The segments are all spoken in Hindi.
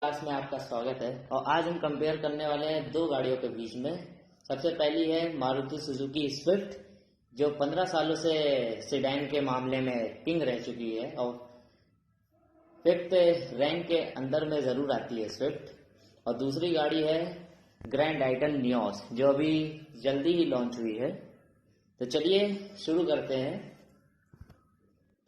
क्लास में आपका स्वागत है। और आज हम कंपेयर करने वाले हैं दो गाड़ियों के बीच में। सबसे पहली है मारुति सुजुकी स्विफ्ट, जो 15 सालों से सेडान के मामले में किंग रह चुकी है और फिफ्थ रैंक के अंदर में ज़रूर आती है स्विफ्ट। और दूसरी गाड़ी है ग्रैंड आइटन नियोस, जो अभी जल्दी ही लॉन्च हुई है। तो चलिए शुरू करते हैं।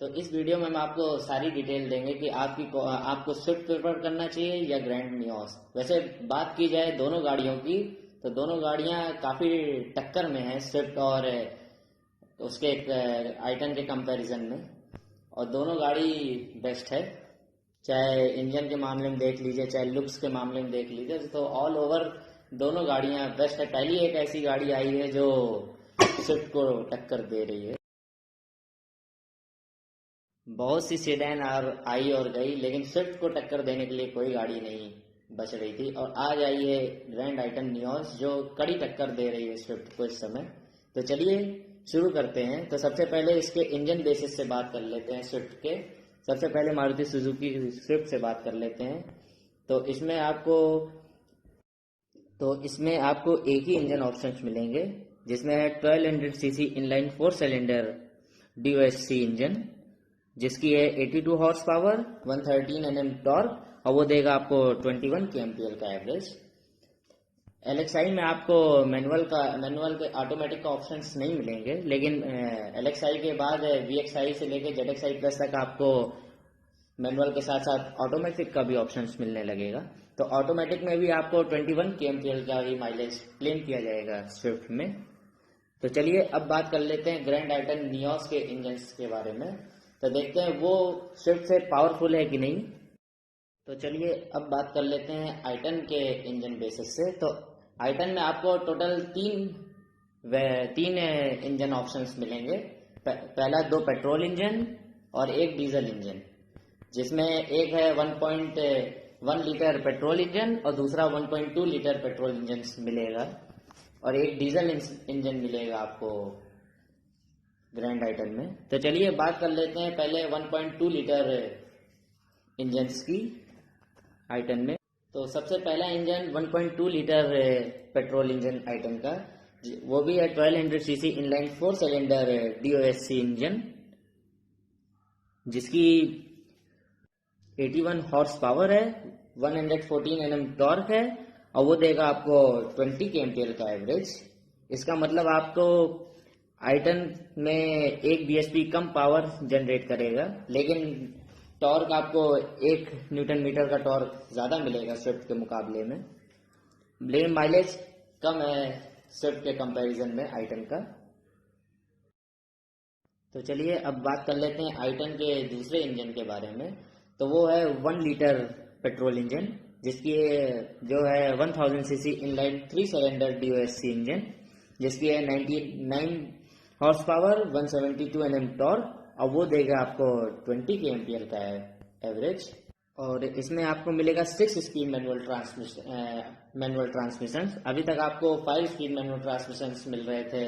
तो इस वीडियो में हम आपको सारी डिटेल देंगे कि आपको स्विफ्ट प्रेफर करना चाहिए या ग्रैंड नियोस। वैसे बात की जाए दोनों गाड़ियों की, तो दोनों गाड़ियां काफ़ी टक्कर में हैं स्विफ्ट और उसके आइटन के कंपैरिजन में, और दोनों गाड़ी बेस्ट है। चाहे इंजन के मामले में देख लीजिए, चाहे लुक्स के मामले में देख लीजिए, तो ऑल ओवर दोनों गाड़ियां बेस्ट है। पहली एक ऐसी गाड़ी आई है जो स्विफ्ट को टक्कर दे रही है। बहुत सी सेडान आई और गई, लेकिन स्विफ्ट को टक्कर देने के लिए कोई गाड़ी नहीं बच रही थी। और आज आई है ग्रैंड आइटन नियोस, जो कड़ी टक्कर दे रही है स्विफ्ट को इस समय। तो चलिए शुरू करते हैं। तो सबसे पहले इसके इंजन बेसिस से बात कर लेते हैं स्विफ्ट के। सबसे पहले मारुति सुजुकी स्विफ्ट से बात कर लेते हैं। तो इसमें आपको एक ही इंजन ऑप्शंस मिलेंगे, जिसमें है 1200 CC inline 4 cylinder DOSC engine, जिसकी है 82 हॉर्स पावर, 113 Nm टॉर्क, और वो देगा आपको 21 kmpl का एवरेज। LXI में आपको मैनुअल के ऑटोमेटिक का ऑप्शंस नहीं मिलेंगे, लेकिन LXI के बाद VXI से लेकर ZXI प्लस तक आपको मैनुअल के साथ साथ ऑटोमेटिक का भी ऑप्शंस मिलने लगेगा। तो ऑटोमेटिक में भी आपको 21 kmpl का ही माइलेज क्लेम किया जाएगा स्विफ्ट में। तो चलिए अब बात कर लेते हैं ग्रैंड आइटन नियोस के इंजन्स के बारे में। तो देखते हैं वो स्विफ्ट से पावरफुल है कि नहीं। तो चलिए अब बात कर लेते हैं आइटन के इंजन बेसिस से। तो आइटन में आपको टोटल तीन इंजन ऑप्शंस मिलेंगे। पहला 2 पेट्रोल इंजन और एक डीजल इंजन, जिसमें एक है 1.1 लीटर पेट्रोल इंजन और दूसरा 1.2 लीटर पेट्रोल इंजन मिलेगा, और एक डीजल इंजन मिलेगा आपको ग्रैंड आइटन में। तो चलिए बात कर लेते हैं पहले 1.2 लीटर इंजन्स की आइटन में। तो सबसे पहला इंजन 1.2 लीटर पेट्रोल इंजन आइटन का, वो भी है 1200 CC inline 4 cylinder DOSC engine, जिसकी 81 हॉर्स पावर है, 114 Nm टॉर्क है, और वो देगा आपको 20 kmpl का एवरेज। इसका मतलब आपको आइटन में 1 bhp कम पावर जनरेट करेगा, लेकिन टॉर्क आपको 1 न्यूटन मीटर का टॉर्क ज़्यादा मिलेगा स्विफ्ट के मुकाबले में। लेकिन माइलेज कम है स्विफ्ट के कंपैरिजन में आइटन का। तो चलिए अब बात कर लेते हैं आइटन के दूसरे इंजन के बारे में। तो वो है 1 लीटर पेट्रोल इंजन, जिसकी जो है 1000 CC inline 3 cylinder DOSC engine, जिसकी है 99 हॉर्स पावर, 172 Nm टॉर्क, और वो देगा आपको 20 kmpl का एवरेज। और इसमें आपको मिलेगा 6 स्पीड मैनुअल ट्रांसमिशन। अभी तक आपको 5 स्पीड मैनुअल ट्रांसमिशन मिल रहे थे।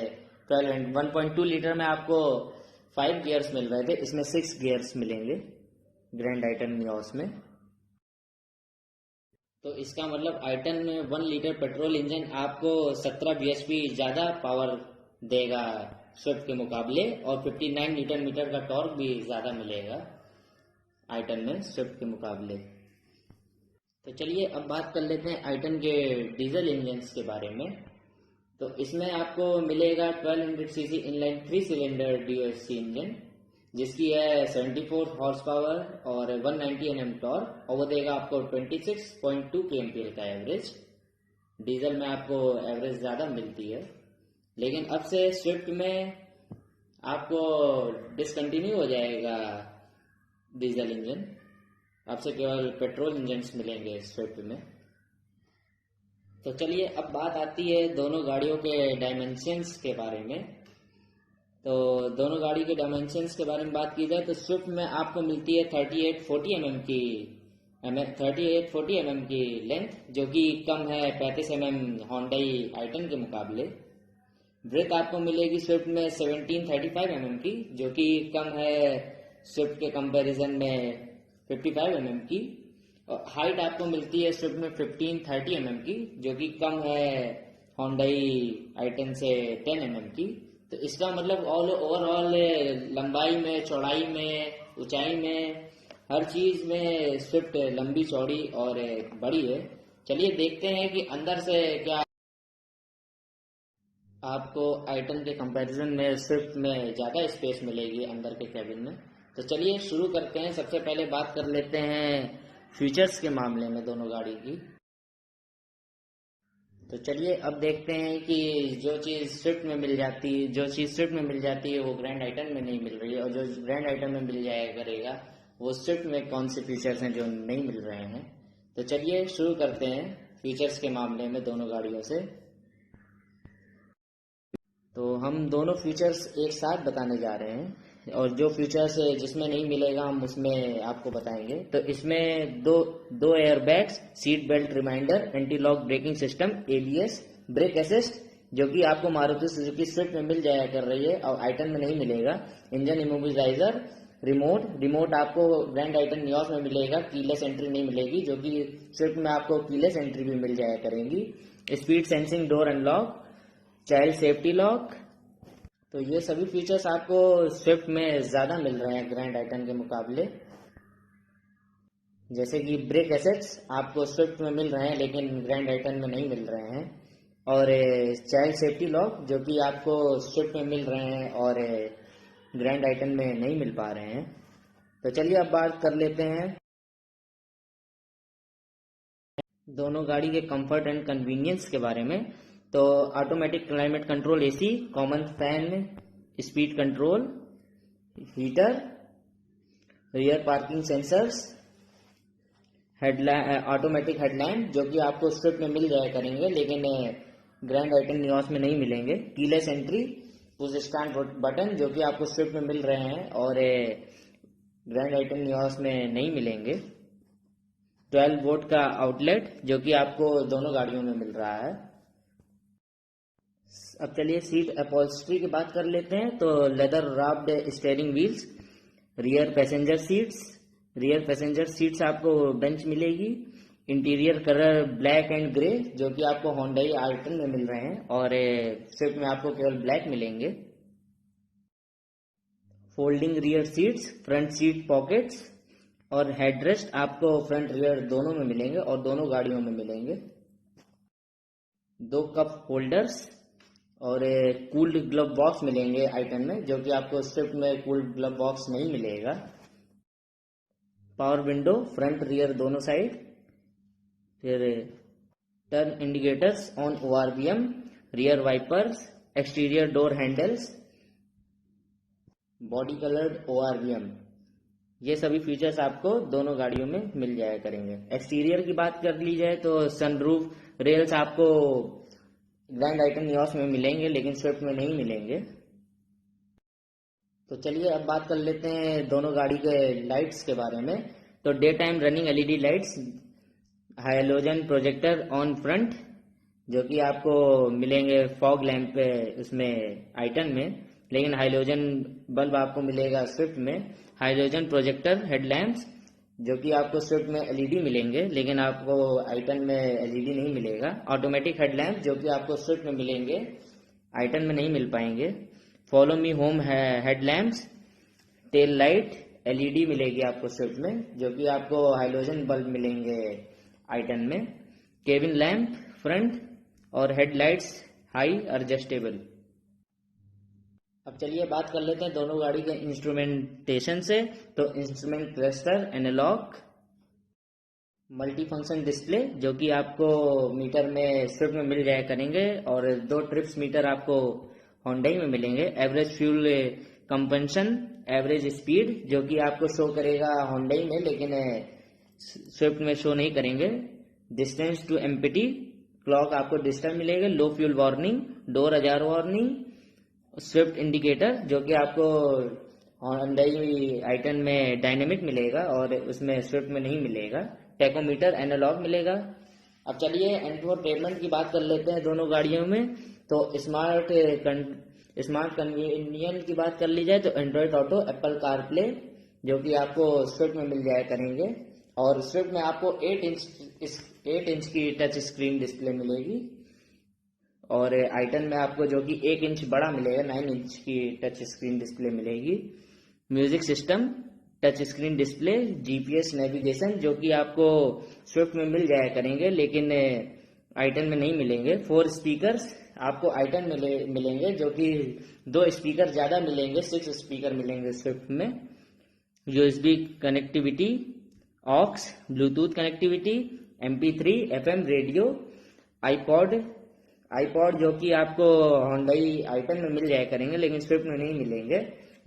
1.2 लीटर में आपको 5 गियर्स मिल रहे थे, इसमें 6 गियर्स मिलेंगे ग्रैंड आइटन नियोस में। तो इसका मतलब आइटन में 1 लीटर पेट्रोल इंजन आपको 17 bhp ज़्यादा पावर देगा स्विफ्ट के मुकाबले, और 59 न्यूटन मीटर का टॉर्क भी ज़्यादा मिलेगा आइटन में स्विफ्ट के मुकाबले। तो चलिए अब बात कर लेते हैं आइटन के डीजल इंजन्स के बारे में। तो इसमें आपको मिलेगा 1200 CC inline 3 cylinder DOSC engine, जिसकी है 74 हॉर्स पावर और 190 Nm टॉर्क, और वो देगा आपको 26.2 kmpl का एवरेज। डीजल में आपको एवरेज ज़्यादा मिलती है, लेकिन अब से स्विफ्ट में आपको डिसकंटिन्यू हो जाएगा डीजल इंजन। अब से केवल पेट्रोल इंजन्स मिलेंगे स्विफ्ट में। तो चलिए अब बात आती है दोनों गाड़ियों के डायमेंशंस के बारे में। तो दोनों गाड़ी के डायमेंशंस के बारे में बात की जाए तो स्विफ्ट में आपको मिलती है 3840 mm की लेंथ, जो कि कम है 35 mm होंडाई आइटन के मुकाबले। ब्रेथ आपको मिलेगी स्विफ्ट में 1735 mm की, जो कि कम है स्विफ्ट के कंपैरिजन में 55 mm की। हाइट आपको मिलती है स्विफ्ट में 1530 की, जो कि कम है Hyundai i10 से 10 की। तो इसका मतलब ऑल ओवरऑल लंबाई में, चौड़ाई में, ऊंचाई में, हर चीज में स्विफ्ट लंबी चौड़ी और बड़ी है। चलिए देखते हैं कि अंदर से क्या आपको i10 के कंपैरिजन में स्विफ्ट में ज़्यादा स्पेस मिलेगी अंदर के कैबिन में। तो चलिए शुरू करते हैं। सबसे पहले बात कर लेते हैं फीचर्स के मामले में दोनों गाड़ी की। तो चलिए अब देखते हैं कि जो चीज़ स्विफ्ट में मिल जाती है वो ग्रैंड i10 में नहीं मिल रही है, और जो ग्रैंड i10 में मिल जाया करेगा वो स्विफ्ट में कौन से फीचर्स हैं जो नहीं मिल रहे हैं। तो चलिए शुरू करते हैं फीचर्स के मामले में दोनों गाड़ियों से। तो हम दोनों फीचर्स एक साथ बताने जा रहे हैं, और जो फीचर्स जिसमें नहीं मिलेगा हम उसमें आपको बताएंगे। तो इसमें दो air bags, seat belt reminder, anti lock braking system, ABS, brake assist, जो कि आपको मारुति सुजुकी स्विफ्ट में मिल जाया कर रही है और i10 में नहीं मिलेगा। इंजन इमोबिलाइजर, रिमोट आपको ग्रैंड i10 नियॉस में मिलेगा, कीलेस एंट्री नहीं मिलेगी, जो कि स्विफ्ट में आपको कीलेस एंट्री भी मिल जाया करेंगी। Speed sensing door unlock, child safety lock. तो ये सभी फीचर्स आपको स्विफ्ट में ज़्यादा मिल रहे हैं ग्रैंड i10 के मुकाबले। जैसे कि ब्रेक असिस्ट आपको स्विफ्ट में मिल रहे हैं लेकिन ग्रैंड i10 में नहीं मिल रहे हैं, और चाइल्ड सेफ्टी लॉक जो कि आपको स्विफ्ट में मिल रहे हैं और ग्रैंड i10 में नहीं मिल पा रहे हैं। तो चलिए अब बात कर लेते हैं दोनों गाड़ी के कंफर्ट एंड कन्वीनियंस के बारे में। तो automatic climate control AC, common fan, speed control, heater, rear parking sensors, automatic headlamp जो कि आपको स्विफ्ट में मिल जाया करेंगे लेकिन ग्रैंड i10 नियॉस में नहीं मिलेंगे। Keyless entry, push start button जो कि आपको स्विफ्ट में मिल रहे हैं और ग्रैंड i10 नियॉस में नहीं मिलेंगे। 12 वोल्ट का आउटलेट जो कि आपको दोनों गाड़ियों में मिल रहा है। अब चलिए सीट अपॉल्स्ट्री की बात कर लेते हैं। तो leather wrapped steering wheels, rear passenger seats आपको बेंच मिलेगी। Interior colour black and grey जो कि आपको Hyundai i10 में मिल रहे हैं और स्विफ्ट में आपको केवल ब्लैक मिलेंगे। Folding rear seats, front seat pockets और हेडरेस्ट आपको फ्रंट रियर दोनों में मिलेंगे और दोनों गाड़ियों में मिलेंगे। 2 कप होल्डर्स और कूल्ड ग्लव बॉक्स मिलेंगे i10 में, जो कि आपको स्विफ्ट में कूल्ड ग्लव बॉक्स नहीं मिलेगा। पावर विंडो फ्रंट रियर दोनों साइड, फिर turn indicators on ORVM, rear wipers, exterior door handles, body coloured ORVM। ये सभी फीचर्स आपको दोनों गाड़ियों में मिल जाया करेंगे। एक्सटीरियर की बात कर ली जाए तो सनरूफ रेल्स आपको ग्रैंड i10 नियॉस में मिलेंगे लेकिन स्विफ्ट में नहीं मिलेंगे। तो चलिए अब बात कर लेते हैं दोनों गाड़ी के लाइट्स के बारे में। तो day time running LED lights, halogen projector on front जो कि आपको मिलेंगे फॉग लैंप उसमें i10 में, लेकिन हाइलोजन बल्ब आपको मिलेगा स्विफ्ट में। हाइलोजन प्रोजेक्टर हेडलैम्प्स जो कि आपको स्विफ्ट में LED मिलेंगे लेकिन आपको i10 में LED नहीं मिलेगा। ऑटोमेटिक हेडलैम्प जो कि आपको स्विफ्ट में मिलेंगे i10 में नहीं मिल पाएंगे। Follow me home headlamps, tail light LED मिलेगी आपको स्विफ्ट में, जो कि आपको हाइलोजन बल्ब मिलेंगे i10 में। केबिन लैंप फ्रंट और हेडलाइट्स हाई एडजस्टेबल। अब चलिए बात कर लेते हैं दोनों गाड़ी के इंस्ट्रूमेंटेशन से। तो instrument cluster analogue, multi function display जो कि आपको मीटर में स्विफ्ट में मिल जाया करेंगे और 2 ट्रिप्स मीटर आपको Hyundai में मिलेंगे। एवरेज फ्यूल कंपनशन, एवरेज स्पीड जो कि आपको शो करेगा Hyundai में लेकिन स्विफ्ट में शो नहीं करेंगे। डिस्टेंस टू एम्प्टी क्लॉक आपको डिस्टर्ब मिलेगा। Low fuel warning, door ajar warning, swift indicator जो कि आपको Hyundai i10 में डायनेमिक मिलेगा और उसमें स्विफ्ट में नहीं मिलेगा। टेकोमीटर एनालॉग मिलेगा। अब चलिए एंटरटेनमेंट की बात कर लेते हैं दोनों गाड़ियों में। तो स्मार्ट कन्वीनियंस की बात कर ली जाए तो एंड्रॉयड ऑटो, एप्पल कारप्ले जो कि आपको स्विफ्ट में मिल जाया करेंगे और स्विफ्ट में आपको 8 इंच की टच स्क्रीन डिस्प्ले मिलेगी, और आइटन में आपको जो कि 1 इंच बड़ा मिलेगा, 9 इंच की टच स्क्रीन डिस्प्ले मिलेगी। Music system, touch screen display, GPS, navigation, जो कि आपको स्विफ्ट में मिल जाया करेंगे लेकिन आइटन में नहीं मिलेंगे। 4 स्पीकर्स आपको आइटन में मिलेंगे, जो कि 2 स्पीकर ज़्यादा मिलेंगे, 6 स्पीकर मिलेंगे स्विफ्ट में। USB connectivity, aux, Bluetooth connectivity, MP3, FM radio, iPod जो कि आपको होंडई आइटन में मिल जाया करेंगे लेकिन स्विफ्ट में नहीं मिलेंगे।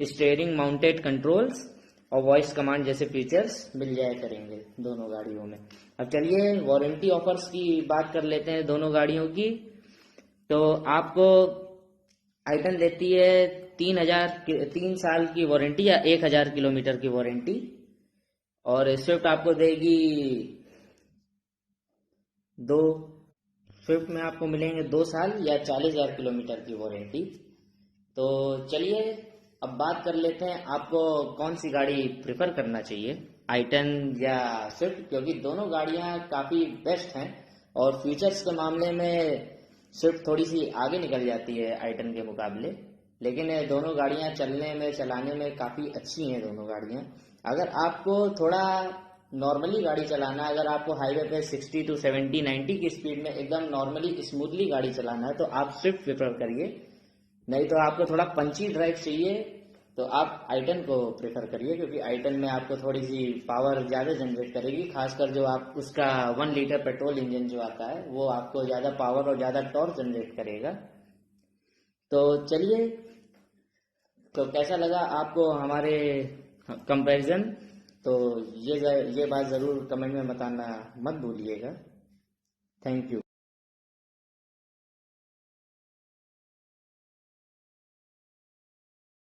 स्टीयरिंग माउंटेड कंट्रोल्स और वॉइस कमांड जैसे फीचर्स मिल जाया करेंगे दोनों गाड़ियों में। अब चलिए वारंटी ऑफर्स की बात कर लेते हैं दोनों गाड़ियों की। तो आपको आइटन देती है 3 साल की वारंटी या 1000 किलोमीटर की वारंटी, और स्विफ्ट आपको देगी स्विफ्ट में आपको मिलेंगे 2 साल या 40,000 किलोमीटर की वारंटी। तो चलिए अब बात कर लेते हैं आपको कौन सी गाड़ी प्रेफर करना चाहिए, आइटन या स्विफ्ट, क्योंकि दोनों गाड़ियां काफ़ी बेस्ट हैं और फीचर्स के मामले में स्विफ्ट थोड़ी सी आगे निकल जाती है आइटन के मुकाबले। लेकिन दोनों गाड़ियां चलाने में काफ़ी अच्छी हैं दोनों गाड़ियां। अगर आपको थोड़ा नॉर्मली गाड़ी चलाना है, अगर आपको हाईवे पे 60 to 70 90 की स्पीड में एकदम नॉर्मली स्मूथली गाड़ी चलाना है तो आप स्विफ्ट प्रेफर करिए। नहीं तो आपको थोड़ा पंची ड्राइव चाहिए तो आप आइटन को प्रेफर करिए, क्योंकि आइटन में आपको थोड़ी सी पावर ज़्यादा जनरेट करेगी, खासकर जो आप उसका 1 लीटर पेट्रोल इंजन जो आता है वो आपको ज़्यादा पावर और ज़्यादा टॉर्क जनरेट करेगा। तो चलिए, तो कैसा लगा आपको हमारे कंपैरिजन, तो ये बात ज़रूर कमेंट में बताना मत भूलिएगा। Thank you.